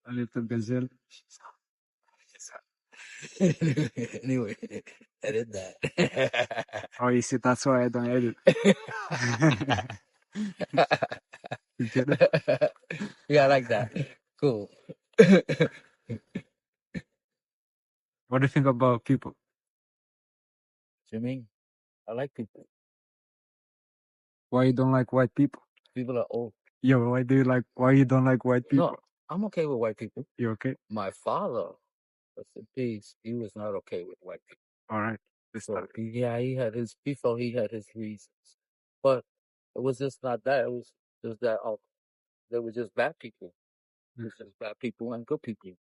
A little gazelle. Anyway, edit that. Oh, you see, that's why I don't edit. You get it? Yeah, I like that. Cool. What do you think about people? You mean? I like people. Why you don't like white people? People are old. Yo, why you don't like white people? No, I'm okay with white people. You okay? My father, rest in peace, he was not okay with white people. All right. So yeah, he felt he had his reasons, but it was just not that. It was just that there were just bad people. There's just bad people and good people.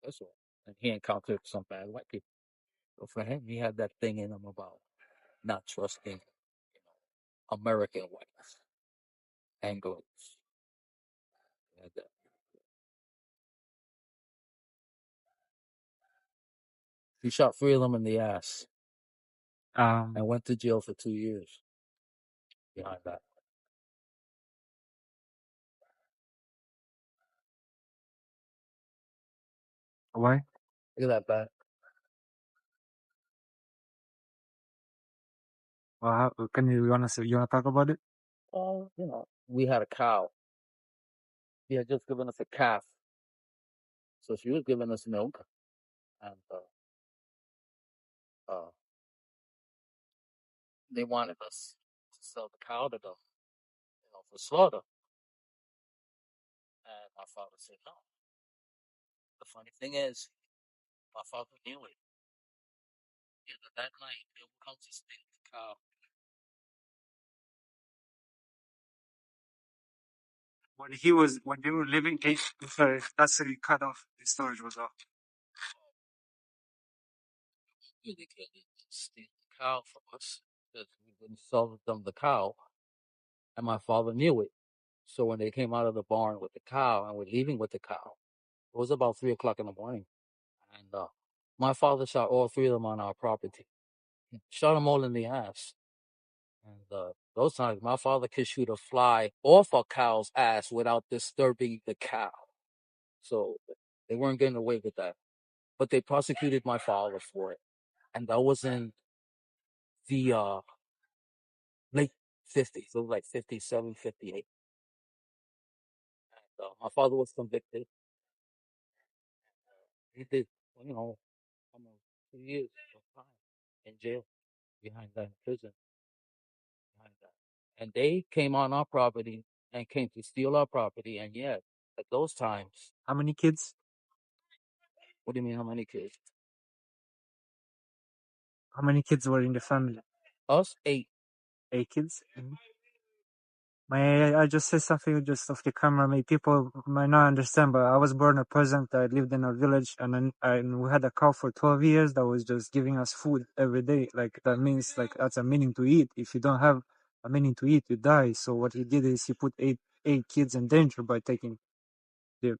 That's all. And he encountered some bad white people. So for him, he had that thing in him about not trusting, American whites, Anglos. He had that. He shot 3 of them in the ass and went to jail for 2 years behind that. Why? Look at that bad. Well, you wanna talk about it? Oh, we had a cow. He had just given us a calf. So she was giving us milk, and they wanted us to sell the cow to them, for slaughter. And my father said no. The funny thing is, my father knew it. That night, they would come to steal the cow. When they were living, sorry, that's the cut off. The storage was off. They couldn't steal the cow from us because we wouldn't sell them the cow. And my father knew it. So when they came out of the barn with the cow and were leaving with the cow, it was about 3 o'clock in the morning. And my father shot all 3 of them on our property. Shot them all in the ass. And those times, my father could shoot a fly off a cow's ass without disturbing the cow. So they weren't getting away with that. But they prosecuted my father for it. And that was in the late 50s. It was like 57, 58. And my father was convicted. He did, almost 2 years of time in jail behind that in prison. Behind that. And they came on our property and came to steal our property. And yet, at those times, How many kids? what do you mean, how many kids? How many kids were in the family? Us, 8. 8 kids. I just said something just off the camera. Maybe people might not understand, but I was born a peasant. I lived in a village, and we had a cow for 12 years that was just giving us food every day. Like that means like that's a meaning to eat. If you don't have a meaning to eat, you die. So what he did is he put eight kids in danger by taking the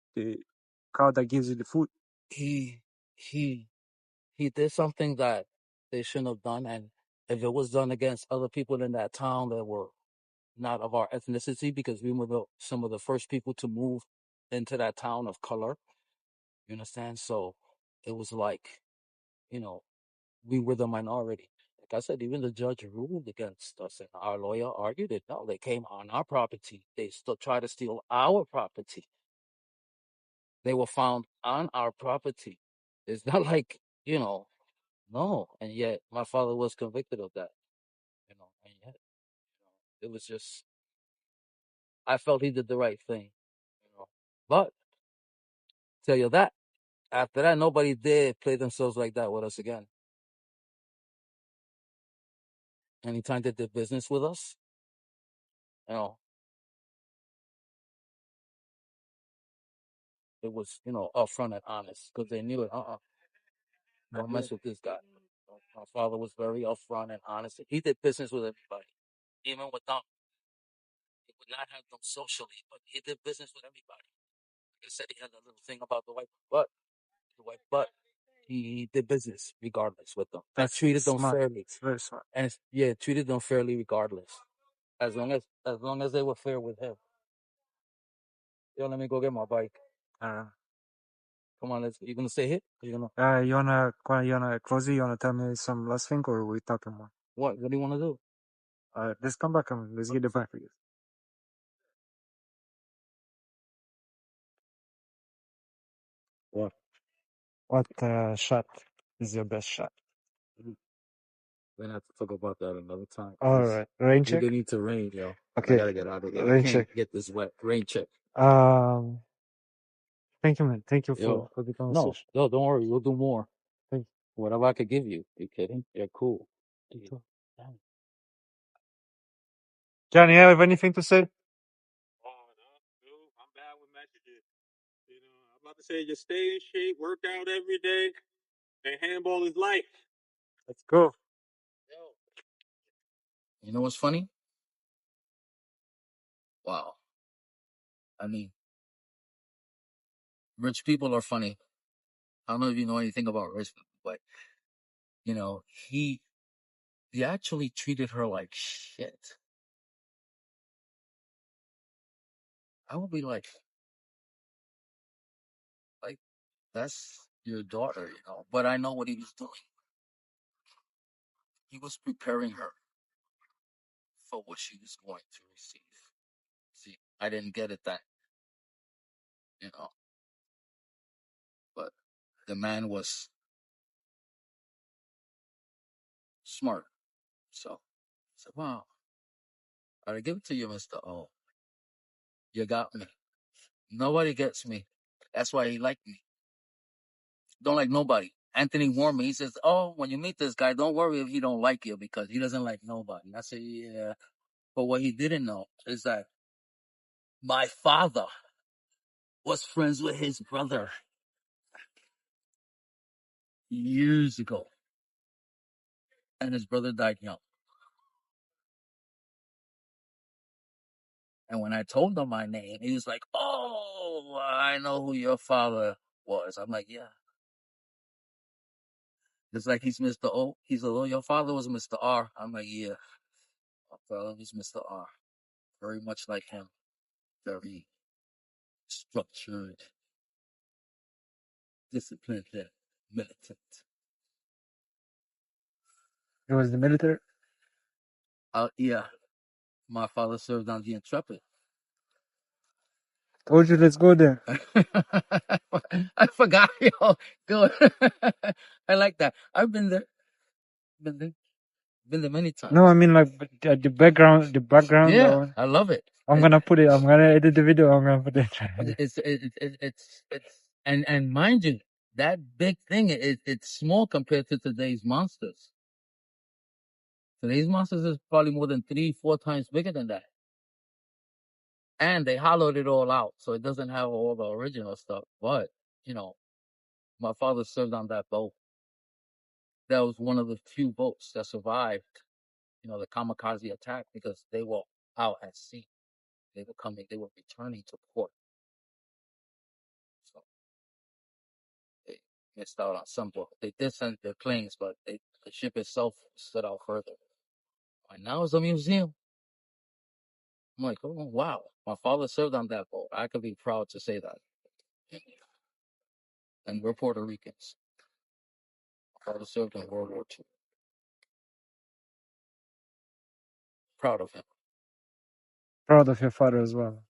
cow that gives you the food. He he he did something that they shouldn't have done, and if it was done against other people in that town that were not of our ethnicity, because we were some of the first people to move into that town of color, you understand? So it was like, we were the minority. Like I said, even the judge ruled against us, and our lawyer argued it. No, they came on our property. They still try to steal our property. They were found on our property. It's not like, no. And yet my father was convicted of that, and yet, it was just, I felt he did the right thing, But tell you that, after that, nobody dare play themselves like that with us again. Anytime they did business with us, it was, upfront and honest because they knew it. Don't mess with this guy. My father was very upfront and honest. He did business with everybody, even with them. He would not have them socially, but he did business with everybody. Like I said, he had a little thing about the white butt. He did business regardless with them and treated them Smart. fairly. It's very smart. And treated them fairly regardless, as long as they were fair with him. Yo, let me go get my bike. Uh, Come on, you gonna stay here? you wanna close it? You wanna tell me some last thing, or we talking more? What do you wanna do? Let's come back and let's get the back for you. What? What shot is your best shot? We're gonna have to talk about that another time. All right, rain check. They need to rain, yo. I Okay, gotta get out of here. rain I check. can't get this wet. Rain check. Thank you, man. Thank you Yo, for the no, conversation. yo, don't worry. We'll do more. Thank Whatever I could give you. You kidding? You're cool. you. Johnny, you have anything to say? Oh no, dude, I'm bad with messages. I'm about to say just stay in shape, work out every day, and handball is life. Let's go. You know what's funny? Wow. I mean, rich people are funny. I don't know if you know anything about rich people, but you know, he actually treated her like shit. I would be like that's your daughter, you know. But I know what he was doing. He was preparing her for what she was going to receive. See, I didn't get it that, you know, but the man was smart. So I said, wow, I give it to you, Mr. O. You got me. Nobody gets me. That's why he liked me. Don't like nobody. Anthony warned me. He says, "Oh, when you meet this guy, don't worry if he don't like you because he doesn't like nobody." I said, "Yeah," but what he didn't know is that my father was friends with his brother years ago, and his brother died young. And when I told him my name, he was like, "Oh, I know who your father was." I'm like, "Yeah." Just like he's Mr. O. He's like, "Oh, your father was Mr. R." I'm like, "Yeah, my father was Mr. R." Very much like him. Very structured, disciplined, and militant. It was the military. Yeah, my father served on the Intrepid. Told you, let's go there. I forgot, yo. Good. I like that. I've been there. Been there. Been there many times. No, I mean like the background. The background. Yeah, I love it. I'm gonna put it. I'm gonna edit the video. I'm gonna put it. It's and mind you, that big thing it's small compared to today's monsters. Today's monsters is probably more than 3-4 times bigger than that. And they hollowed it all out, so it doesn't have all the original stuff. But you know, my father served on that boat. That was one of the few boats that survived, you know, the kamikaze attack because they were out at sea. They were coming. They were returning to port. So they missed out on some boat. They did send their planes, but the ship itself stood out further. And now it's a museum. I'm like, oh wow, my father served on that boat. I could be proud to say that. And we're Puerto Ricans. My father served in World War II. Proud of him. Proud of your father as well.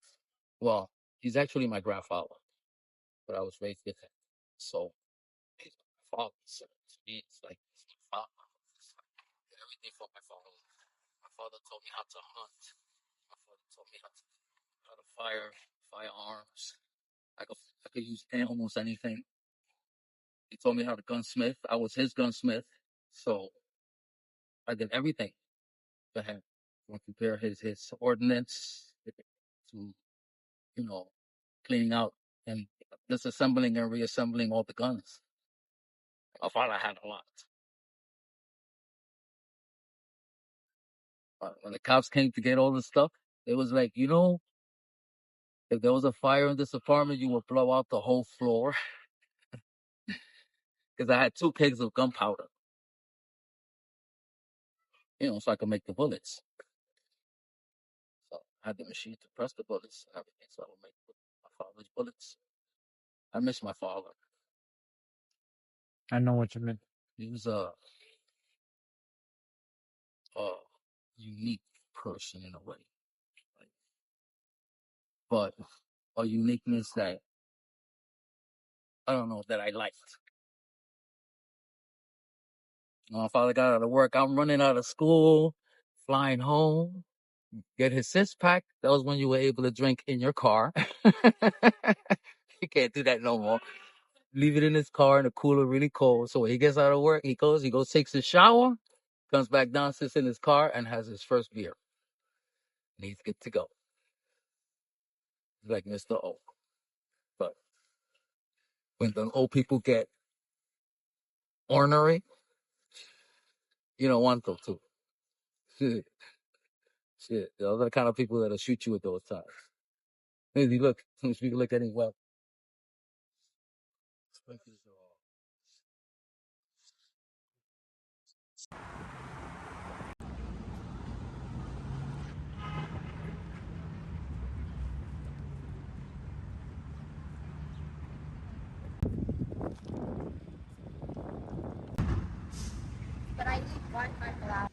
Well, he's actually my grandfather, but I was raised with him. So he's my father. So to me, it's like he's my father. Everything for my father. My father taught me how to hunt. My father taught me how to fire firearms. I could use almost anything. He taught me how to gunsmith. I was his gunsmith, so I did everything for him. From prepare his ordnance to you know cleaning out and disassembling and reassembling all the guns. My father had a lot. When the cops came to get all the stuff, it was like, you know, if there was a fire in this apartment, you would blow out the whole floor. Because I had 2 kegs of gunpowder, you know, so I could make the bullets. So I had the machine to press the bullets and everything, so I would make father's bullets. I miss my father. I know what you mean. He was a unique person in a way, but a uniqueness that I don't know that I liked. My father got out of work. I'm running out of school, flying home, get his 6-pack. That was when you were able to drink in your car. You can't do that no more. Leave it in his car in the cooler, really cold. So when he gets out of work, he goes, takes his shower, comes back down, sits in his car, and has his first beer. And he's good to go. He's like Mr. O. But when the old people get ornery, you don't want them to. Shit. Those are the kind of people that'll shoot you at those times. Maybe look, people look at him well. But I need Wi-Fi for that.